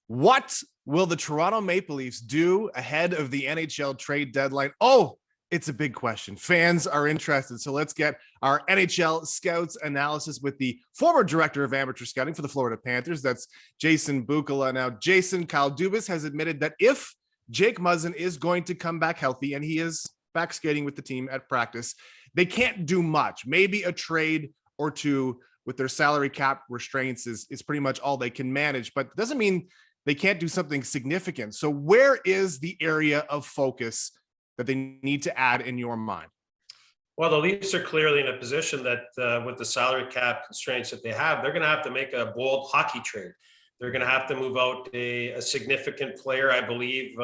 What will the Toronto Maple Leafs do ahead of the NHL trade deadline? Oh, it's a big question. Fans are interested. So let's get our NHL scouts analysis with the former director of amateur scouting for the Florida Panthers. That's Jason Bukala. Now, Jason, Kyle Dubas has admitted that if Jake Muzzin is going to come back healthy, and he is back skating with the team at practice, they can't do much. Maybe a trade or two with their salary cap restraints is pretty much all they can manage, but it doesn't mean they can't do something significant. So where is the area of focus that they need to add in your mind? Well, the Leafs are clearly in a position that with the salary cap constraints that they have, they're going to have to make a bold hockey trade. They're going to have to move out a significant player, I believe,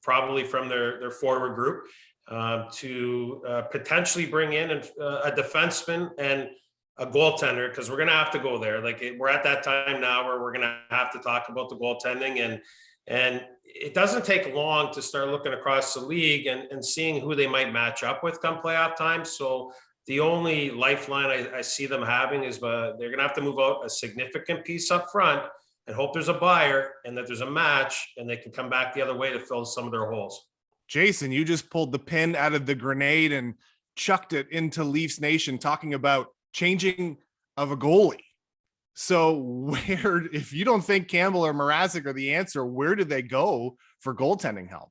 probably from their forward group to potentially bring in a defenseman and a goaltender, because we're going to have to go there. Like, we're at that time now where we're going to have to talk about the goaltending, and it doesn't take long to start looking across the league and seeing who they might match up with come playoff time. So the only lifeline I see them having is they're going to have to move out a significant piece up front and hope there's a buyer and that there's a match and they can come back the other way to fill some of their holes. Jason, you just pulled the pin out of the grenade and chucked it into Leafs Nation, talking about changing of a goalie. So where, if you don't think Campbell or Mrazek are the answer, where do they go for goaltending help?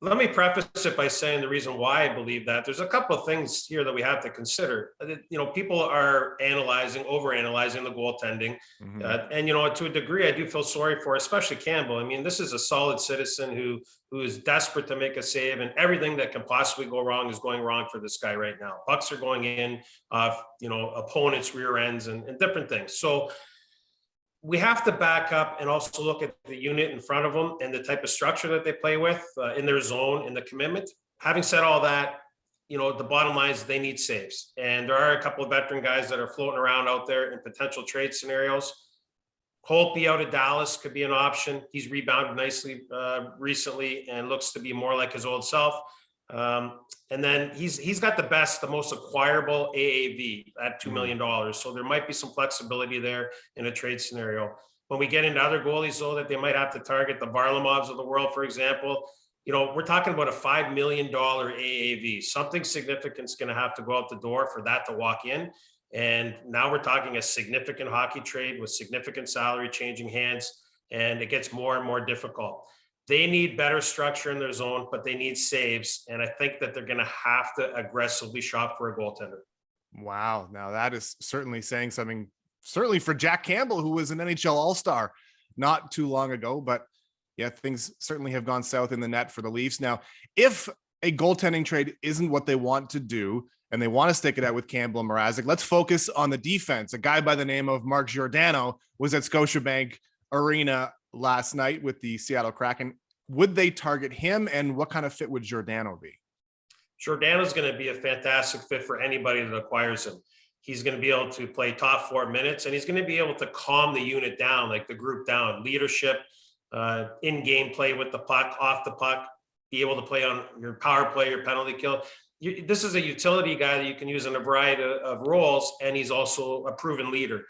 Let me preface it by saying the reason why I believe that. There's a couple of things here that we have to consider. People are overanalyzing the goaltending. And, to a degree, I do feel sorry for, especially Campbell. I mean, this is a solid citizen who is desperate to make a save, and everything that can possibly go wrong is going wrong for this guy right now. Pucks are going in, opponents' rear ends and different things. So we have to back up and also look at the unit in front of them and the type of structure that they play with in their zone and the commitment. Having said all that, the bottom line is they need saves. And there are a couple of veteran guys that are floating around out there in potential trade scenarios. Holtby out of Dallas could be an option. He's rebounded nicely recently and looks to be more like his old self. And then he's got the most acquirable AAV at $2 million. So there might be some flexibility there in a trade scenario. When we get into other goalies, though, that they might have to target, the Varlamovs of the world, for example, we're talking about a $5 million AAV. Something significant is going to have to go out the door for that to walk in. And now we're talking a significant hockey trade with significant salary changing hands, and it gets more and more difficult. They need better structure in their zone, but they need saves. And I think that they're going to have to aggressively shop for a goaltender. Wow. Now that is certainly saying something, certainly for Jack Campbell, who was an NHL All-Star not too long ago. But yeah, things certainly have gone south in the net for the Leafs. Now, if a goaltending trade isn't what they want to do and they want to stick it out with Campbell and Mrazek, let's focus on the defense. A guy by the name of Mark Giordano was at Scotiabank Arena last night with the Seattle Kraken. Would they target him, and what kind of fit would Giordano be? Giordano's going to be a fantastic fit for anybody that acquires him. He's going to be able to play top 4 minutes, and he's going to be able to calm the unit down, like the group down, leadership, in-game play with the puck, off the puck, be able to play on your power play, your penalty kill. This is a utility guy that you can use in a variety of roles, and he's also a proven leader.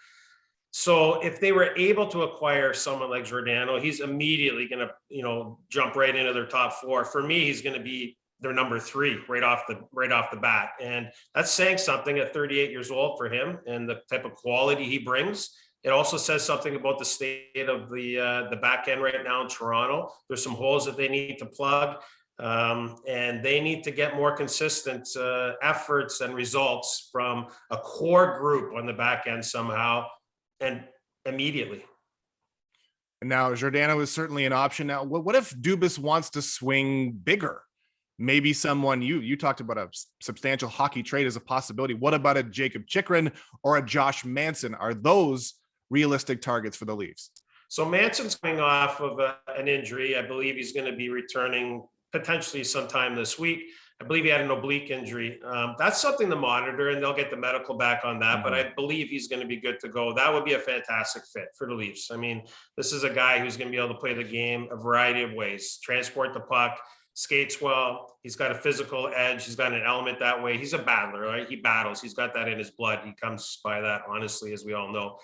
So if they were able to acquire someone like Giordano, he's immediately going to, jump right into their top 4. For me, he's going to be their number 3 right off the bat. And that's saying something at 38 years old for him and the type of quality he brings. It also says something about the state of the back end right now in Toronto. There's some holes that they need to plug. And they need to get more consistent efforts and results from a core group on the back end somehow, and immediately. Now, Giordano is certainly an option. Now, what if Dubas wants to swing bigger? Maybe someone, you talked about a substantial hockey trade as a possibility. What about a Jacob Chikrin or a Josh Manson? Are those realistic targets for the Leafs? So Manson's coming off of an injury. I believe he's going to be returning potentially sometime this week. I believe he had an oblique injury. That's something to monitor, and they'll get the medical back on that. But I believe he's going to be good to go. That would be a fantastic fit for the Leafs. I mean, this is a guy who's going to be able to play the game a variety of ways, transport the puck, skates well. He's got a physical edge. He's got an element that way. He's a battler, right? He battles. He's got that in his blood. He comes by that, honestly, as we all know.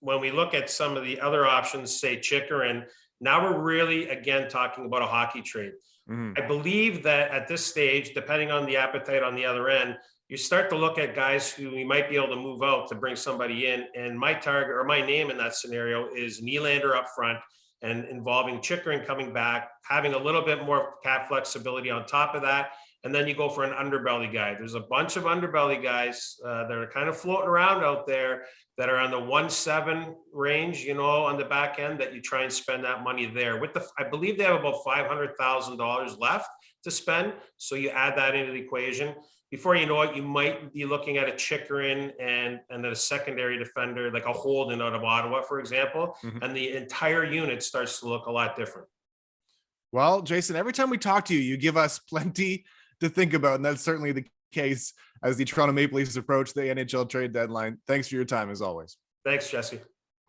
when we look at some of the other options, say Chikrin, now we're really, again, talking about a hockey trade. I believe that at this stage, depending on the appetite on the other end, you start to look at guys who we might be able to move out to bring somebody in. And my target or my name in that scenario is Nylander up front, and involving Chikrin coming back, having a little bit more cap flexibility on top of that. And then you go for an underbelly guy. There's a bunch of underbelly guys that are kind of floating around out there that are on the 1.7 range, you know, on the back end, that you try and spend that money there. I believe they have about $500,000 left to spend. So you add that into the equation. Before you know it, you might be looking at a Chikrin and then a secondary defender, like a Holden out of Ottawa, for example, and the entire unit starts to look a lot different. Well, Jason, every time we talk to you, you give us plenty to think about, and that's certainly the case as the Toronto Maple Leafs approach the NHL trade deadline. Thanks for your time, as always. Thanks, Jesse.